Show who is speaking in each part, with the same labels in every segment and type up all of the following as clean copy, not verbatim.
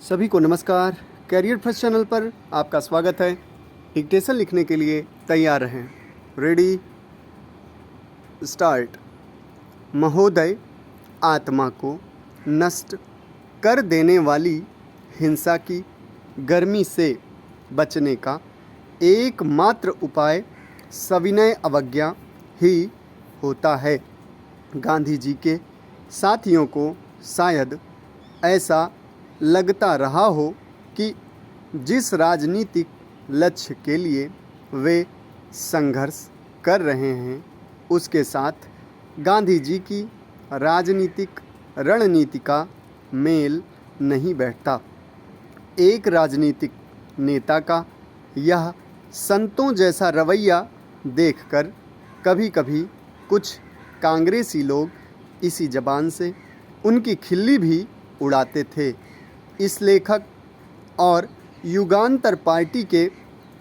Speaker 1: सभी को नमस्कार। कैरियर फर्स्ट चैनल पर आपका स्वागत है। डिक्टेशन लिखने के लिए तैयार रहें। Ready start. महोदय, आत्मा को नष्ट कर देने वाली हिंसा की गर्मी से बचने का एकमात्र उपाय सविनय अवज्ञा ही होता है। गांधी जी के साथियों को शायद ऐसा लगता रहा हो कि जिस राजनीतिक लक्ष्य के लिए वे संघर्ष कर रहे हैं उसके साथ गांधी जी की राजनीतिक रणनीति का मेल नहीं बैठता। एक राजनीतिक नेता का यह संतों जैसा रवैया देखकर कभी कभी कुछ कांग्रेसी लोग इसी जबान से उनकी खिल्ली भी उड़ाते थे। इस लेखक और युगांतर पार्टी के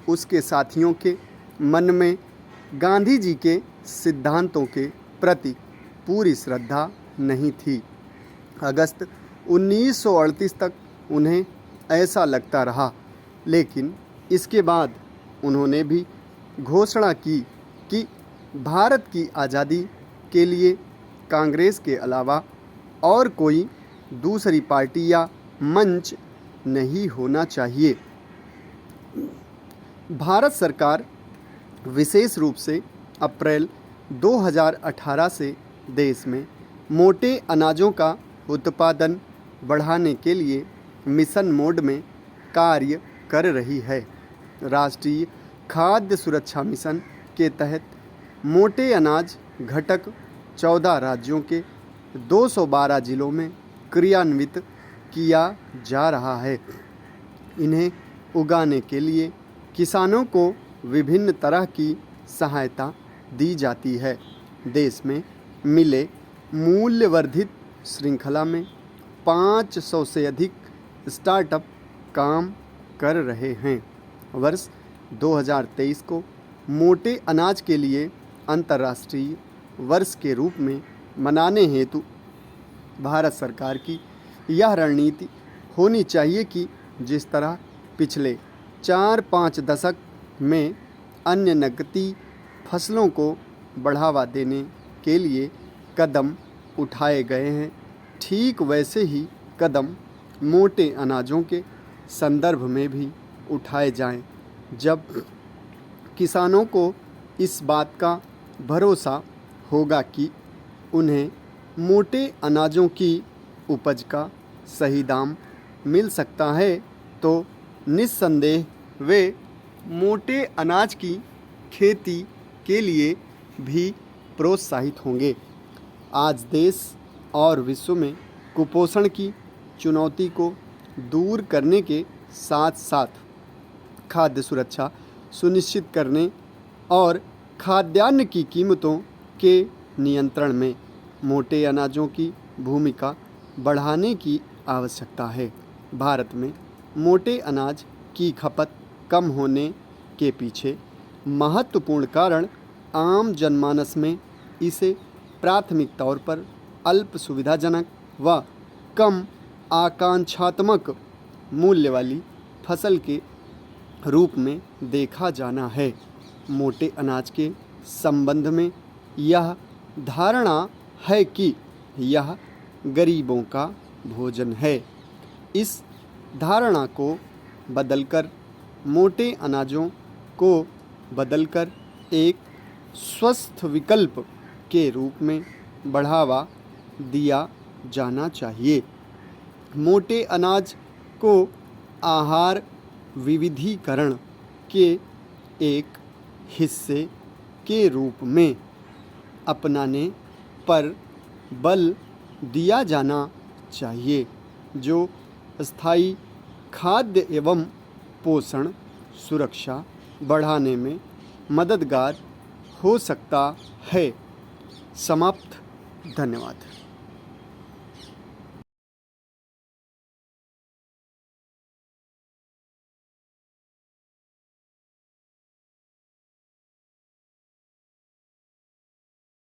Speaker 1: उसके साथियों के मन में गांधी जी के सिद्धांतों के प्रति पूरी श्रद्धा नहीं थी। अगस्त 1938 तक उन्हें ऐसा लगता रहा, लेकिन इसके बाद उन्होंने भी घोषणा की कि भारत की आज़ादी के लिए कांग्रेस के अलावा और कोई दूसरी पार्टी या मंच नहीं होना चाहिए। भारत सरकार विशेष रूप से अप्रैल 2018 से देश में मोटे अनाजों का उत्पादन बढ़ाने के लिए मिशन मोड में कार्य कर रही है। राष्ट्रीय खाद्य सुरक्षा मिशन के तहत मोटे अनाज घटक 14 राज्यों के 212 जिलों में क्रियान्वित किया जा रहा है। इन्हें उगाने के लिए किसानों को विभिन्न तरह की सहायता दी जाती है। देश में मिले मूल्यवर्धित श्रृंखला में 500 से अधिक स्टार्टअप काम कर रहे हैं। वर्ष 2023 को मोटे अनाज के लिए अंतर्राष्ट्रीय वर्ष के रूप में मनाने हेतु भारत सरकार की यह रणनीति होनी चाहिए कि जिस तरह पिछले 4-5 दशक में अन्य नकदी फसलों को बढ़ावा देने के लिए कदम उठाए गए हैं, ठीक वैसे ही कदम मोटे अनाजों के संदर्भ में भी उठाए जाएं। जब किसानों को इस बात का भरोसा होगा कि उन्हें मोटे अनाजों की उपज का सही दाम मिल सकता है, तो निस्संदेह वे मोटे अनाज की खेती के लिए भी प्रोत्साहित होंगे। आज देश और विश्व में कुपोषण की चुनौती को दूर करने के साथ साथ खाद्य सुरक्षा सुनिश्चित करने और खाद्यान्न की कीमतों के नियंत्रण में मोटे अनाजों की भूमिका बढ़ाने की आवश्यकता है। भारत में मोटे अनाज की खपत कम होने के पीछे महत्वपूर्ण कारण आम जनमानस में इसे प्राथमिक तौर पर अल्प सुविधाजनक व कम आकांक्षात्मक मूल्य वाली फसल के रूप में देखा जाना है। मोटे अनाज के संबंध में यह धारणा है कि यह गरीबों का भोजन है। इस धारणा को बदलकर मोटे अनाजों को बदलकर एक स्वस्थ विकल्प के रूप में बढ़ावा दिया जाना चाहिए। मोटे अनाज को आहार विविधीकरण के एक हिस्से के रूप में अपनाने पर बल दिया जाना चाहिए, जो स्थायी खाद्य एवं पोषण सुरक्षा बढ़ाने में मददगार हो सकता है। समाप्त। धन्यवाद।